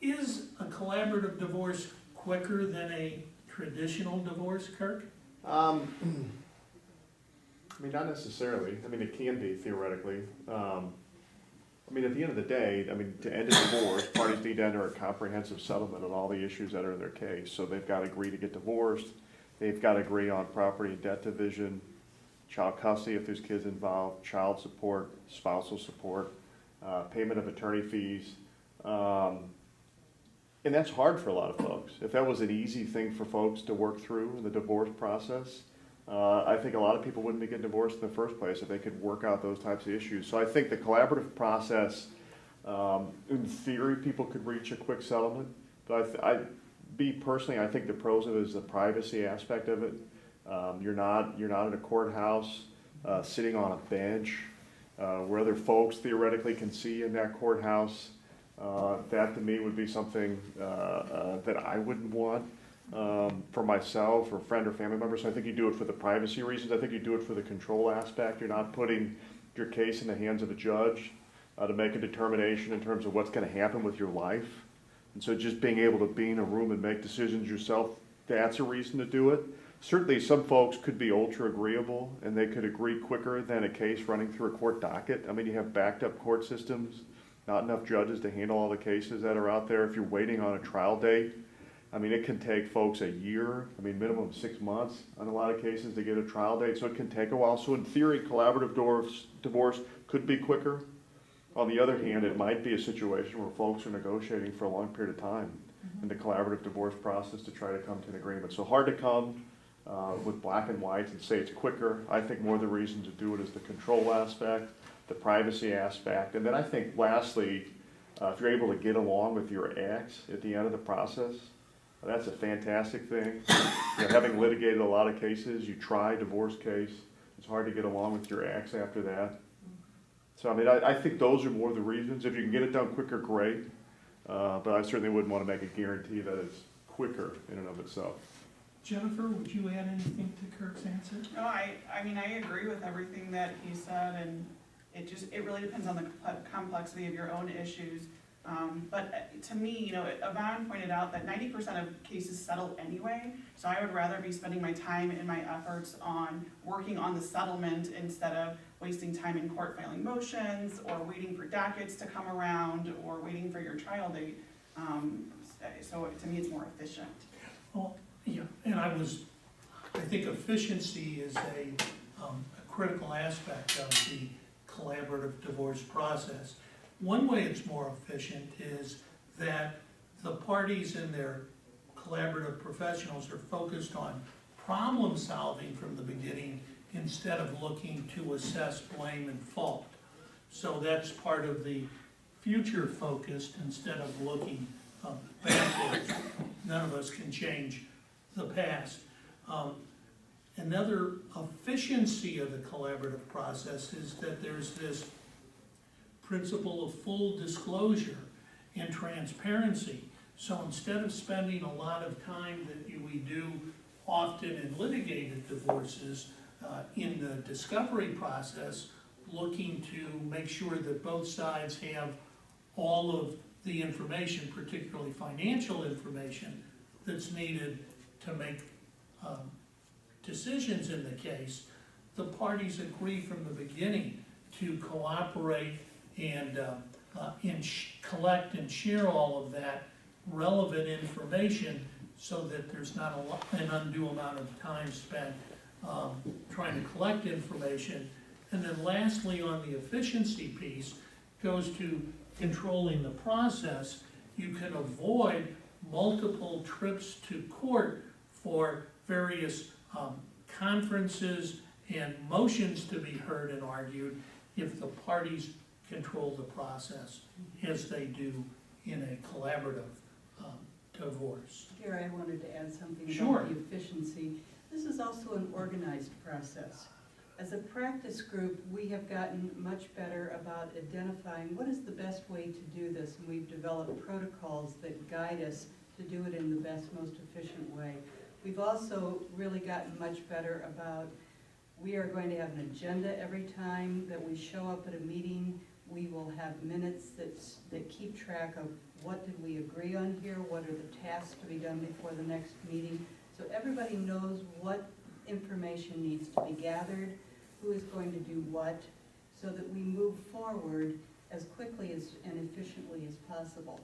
Is a collaborative divorce quicker than a traditional divorce, Kirk? I mean, not necessarily. I mean, it can be theoretically. I mean, at the end of the day, I mean, to end a divorce, parties need to enter a comprehensive settlement on all the issues that are in their case. So they've got to agree to get divorced. They've got to agree on property and debt division, child custody if there's kids involved, child support, spousal support, payment of attorney fees. And that's hard for a lot of folks. If that was an easy thing for folks to work through in the divorce process, I think a lot of people wouldn't be getting divorced in the first place if they could work out those types of issues. So I think the collaborative process, in theory, people could reach a quick settlement. But I personally, I think the pros of it is the privacy aspect of it. You're not in a courthouse sitting on a bench where other folks theoretically can see in that courthouse. That to me would be something that I wouldn't want for myself or friend or family members. So I think you do it for the privacy reasons. I think you do it for the control aspect. You're not putting your case in the hands of a judge to make a determination in terms of what's going to happen with your life. And so just being able to be in a room and make decisions yourself, that's a reason to do it. Certainly some folks could be ultra agreeable and they could agree quicker than a case running through a court docket. I mean, you have backed up court systems, not enough judges to handle all the cases that are out there. If you're waiting on a trial date, I mean, it can take folks a year, I mean, minimum 6 months on a lot of cases to get a trial date, so it can take a while. So in theory, collaborative divorce could be quicker. On the other hand, it might be a situation where folks are negotiating for a long period of time in the collaborative divorce process to try to come to an agreement. So hard to come with black and white and say it's quicker. I think more of the reason to do it is the control aspect, the privacy aspect, and then I think lastly, if you're able to get along with your ex at the end of the process, that's a fantastic thing. You know, having litigated a lot of cases, you try a divorce case, it's hard to get along with your ex after that. So I mean, I think those are more the reasons. If you can get it done quicker, great. But I certainly wouldn't want to make a guarantee that it's quicker in and of itself. Jennifer, would you add anything to Kirk's answer? No, I mean, I agree with everything that he said, and it really depends on the complexity of your own issues. But to me, you know, Yvonne pointed out that 90% of cases settle anyway, so I would rather be spending my time and my efforts on working on the settlement instead of wasting time in court filing motions or waiting for dockets to come around or waiting for your trial date. So to me, it's more efficient. Well, yeah, and I think efficiency is a critical aspect of the collaborative divorce process. One way it's more efficient is that the parties and their collaborative professionals are focused on problem solving from the beginning instead of looking to assess blame and fault. So that's part of the future focused instead of looking backwards. None of us can change the past. Another efficiency of the collaborative process is that there's this principle of full disclosure and transparency. So instead of spending a lot of time that we do often in litigated divorces in the discovery process, looking to make sure that both sides have all of the information, particularly financial information, that's needed to make decisions in the case, the parties agree from the beginning to cooperate and collect and share all of that relevant information so that there's not an undue amount of time spent trying to collect information. And then lastly, on the efficiency piece, goes to controlling the process. You can avoid multiple trips to court for various conferences and motions to be heard and argued if the parties control the process as they do in a collaborative divorce. Here, I wanted to add something Sure. about the efficiency. This is also an organized process. As a practice group, we have gotten much better about identifying what is the best way to do this, and we've developed protocols that guide us to do it in the best, most efficient way. We've also really gotten much better about, we are going to have an agenda every time that we show up at a meeting. We will have minutes that keep track of what did we agree on here, what are the tasks to be done before the next meeting. So everybody knows what information needs to be gathered, who is going to do what, so that we move forward as quickly and efficiently as possible.